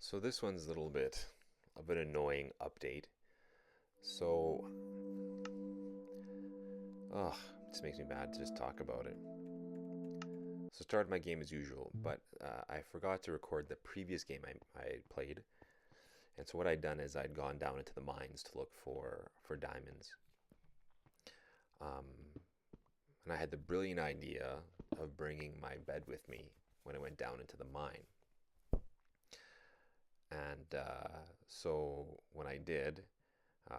So this one's a little bit of an annoying update. So, ugh, this makes me mad to just talk about it. So started my game as usual, but I forgot to record the previous game I played. And so what I'd done is I'd gone down into the mines to look for diamonds. Um, and I had the brilliant idea of bringing my bed with me when I went down into the mine. And so when I did,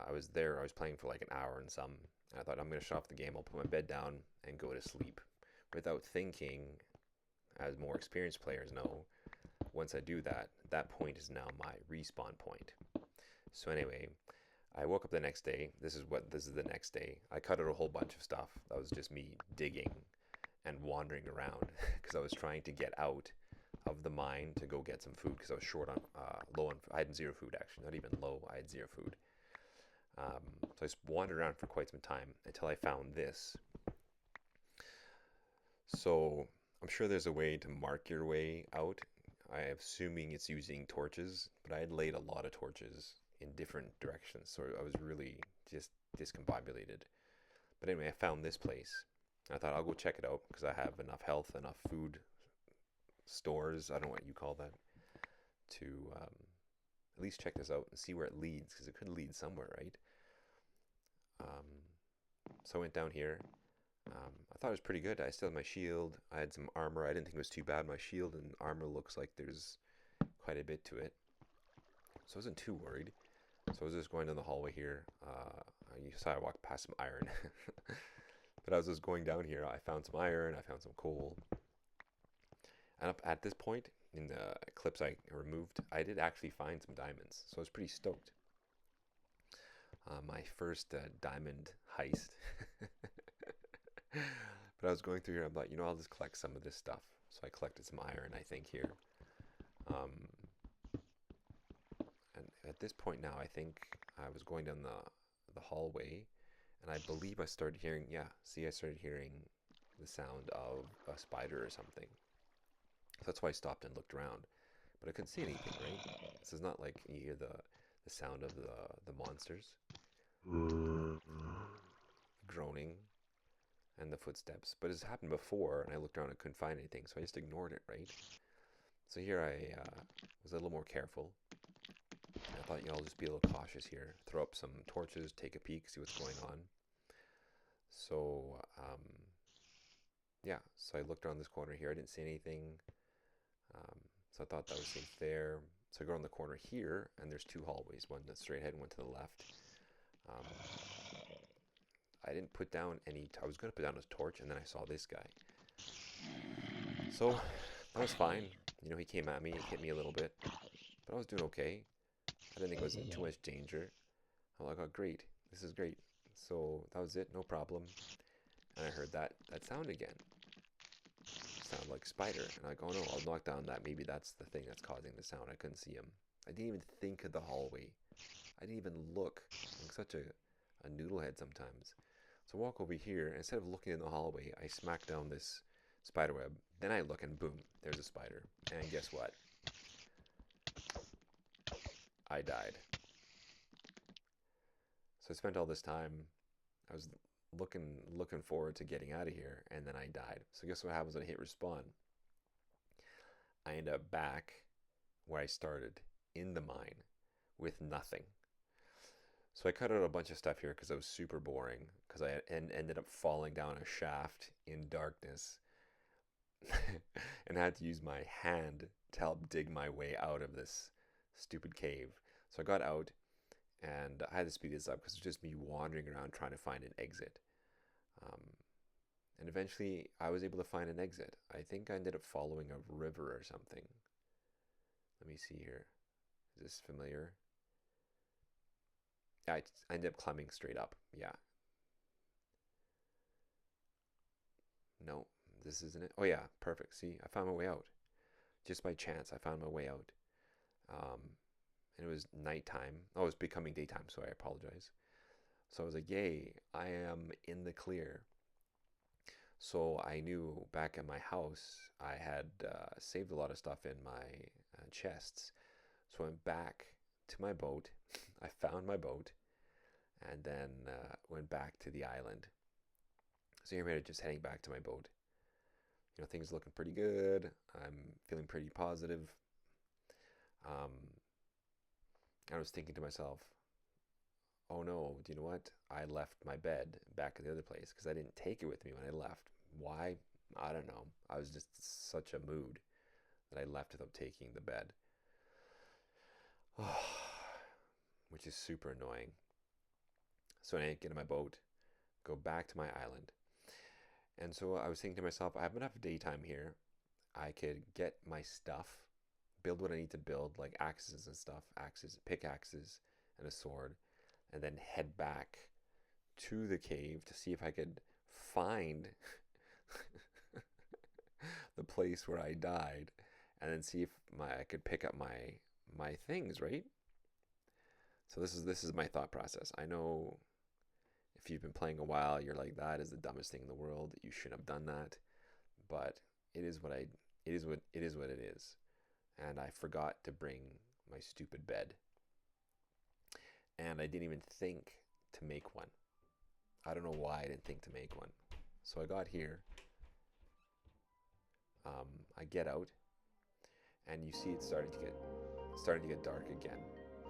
I was there. I was playing for like an hour and some. And I thought I'm going to shut off the game. I'll put my bed down and go to sleep, without thinking, as more experienced players know. Once I do that, that point is now my respawn point. So anyway, I woke up the next day. This is the next day. I cut out a whole bunch of stuff. That was just me digging and wandering around because I was trying to get out of the mine to go get some food because I was short on low on. I had zero food actually, not even low. I had zero food. So I just wandered around for quite some time until I found this. So I'm sure there's a way to mark your way out. I'm assuming it's using torches, but I had laid a lot of torches in different directions, so I was really just discombobulated. But anyway, I found this place. I thought I'll go check it out because I have enough health, enough food stores. I don't know what you call that to at least check this out and see where it leads because it could lead somewhere, right? Um, so I went down here. I thought it was pretty good. I still had my shield. I had some armor. I didn't think it was too bad. My shield and armor looks like there's quite a bit to it. So I wasn't too worried. So I was just going down the hallway here. You saw I walked past some iron. But I was just going down here. I found some iron. I found some coal. And up at this point in the clips I removed, I did actually find some diamonds. So I was pretty stoked. My first diamond heist. But I was going through here. I'm like, I'll just collect some of this stuff. So I collected some iron, I think, here. Um, and at this point now, I think I was going down the hallway, and I believe I started hearing. Yeah, see, I started hearing the sound of a spider or something. So that's why I stopped and looked around. But I couldn't see anything, right? This is not like you hear the sound of the monsters groaning and the footsteps. But it's happened before, and I looked around and couldn't find anything, so I just ignored it, right? So here I was a little more careful. I thought, I'll just be a little cautious here. Throw up some torches, take a peek, see what's going on. So, yeah, so I looked around this corner here. I didn't see anything. So I thought that was safe there. So I go around the corner here, and there's two hallways, one that's straight ahead and one to the left. Um, I didn't put down any. I was going to put down a torch, and then I saw this guy. So that was fine. He came at me, he hit me a little bit, but I was doing okay. I didn't think I was in too much danger. I'm like, oh, great, this is great. So that was it, no problem. And I heard that sound again. It sounded like spider, and I go, oh no, I'll knock down that. Maybe that's the thing that's causing the sound. I couldn't see him. I didn't even think of the hallway. I didn't even look. I'm such a noodlehead sometimes. So I walk over here, and instead of looking in the hallway, I smack down this spider web. Then I look, and boom, there's a spider. And guess what? I died. So I spent all this time. I was looking forward to getting out of here, and then I died. So guess what happens when I hit respawn? I end up back where I started in the mine with nothing. So I cut out a bunch of stuff here because it was super boring. Because ended up falling down a shaft in darkness and had to use my hand to help dig my way out of this stupid cave. So I got out and I had to speed this up because it's just me wandering around trying to find an exit. Um, and eventually I was able to find an exit. I think I ended up following a river or something. Let me see here. Is this familiar? Yeah, I ended up climbing straight up. Yeah. No, this isn't it. Oh yeah, perfect. See, I found my way out. Just by chance, I found my way out. Um, and it was nighttime. Oh, it was becoming daytime, so I apologize. So I was like, yay, I am in the clear. So I knew back at my house, I had saved a lot of stuff in my chests. So I went back to my boat. I found my boat and then went back to the island. So here I'm just heading back to my boat. Things looking pretty good. I'm feeling pretty positive. Um, I was thinking to myself, oh no, do you know what? I left my bed back at the other place because I didn't take it with me when I left. Why? I don't know. I was just such a mood that I left without taking the bed, which is super annoying. So I get in my boat, go back to my island. And so I was thinking to myself, I have enough daytime here. I could get my stuff, build what I need to build, like axes and stuff, axes, pickaxes, and a sword, and then head back to the cave to see if I could find the place where I died, and then see if I could pick up my things, right? So this is my thought process. I know if you've been playing a while, you're like, that is the dumbest thing in the world. You shouldn't have done that. But it is what it is. And I forgot to bring my stupid bed. And I didn't even think to make one. I don't know why I didn't think to make one. So I got here. I get out, and you see it's starting to get dark again.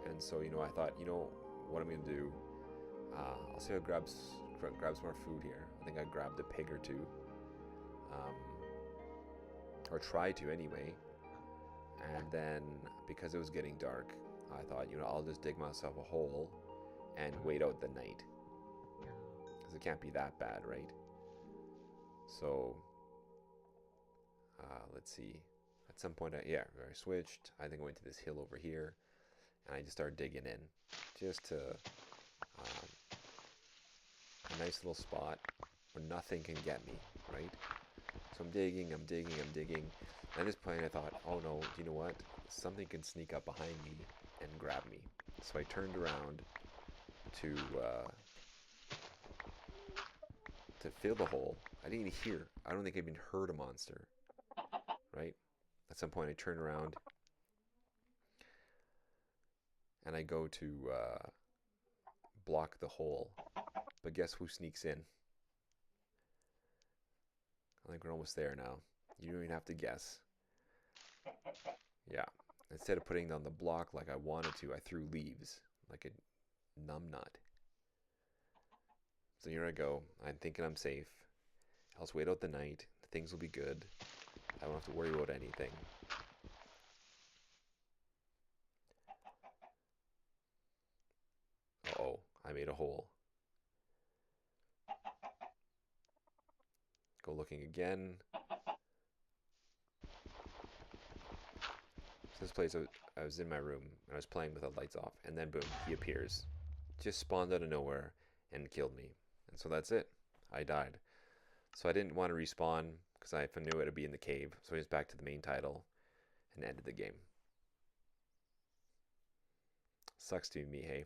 And so I thought, what I'm gonna do. I'll see if I grabs some more food here. I think I grabbed a pig or two, or try to anyway. And then because it was getting dark, I thought, I'll just dig myself a hole and wait out the night, because it can't be that bad, right? So let's see. At some point, I switched. I think I went to this hill over here, and I just started digging in, just to a nice little spot where nothing can get me, right? So I'm digging. At this point, I thought, oh no, you know what? Something can sneak up behind me and grab me. So I turned around to fill the hole. I didn't even hear. I don't think I even heard a monster, right? At some point, I turn around and I go to block the hole. But guess who sneaks in? I think we're almost there now. You don't even have to guess. Yeah. Instead of putting down the block like I wanted to, I threw leaves like a numbnut. So here I go. I'm thinking I'm safe. I'll just wait out the night. Things will be good. I don't have to worry about anything. Uh-oh, I made a hole. Go looking again. So this place, I was in my room, and I was playing with the lights off, and then boom, he appears. Just spawned out of nowhere and killed me. And so that's it. I died. So I didn't want to respawn, because I knew it would be in the cave. So I just back to the main title and ended the game. Sucks to be me, hey.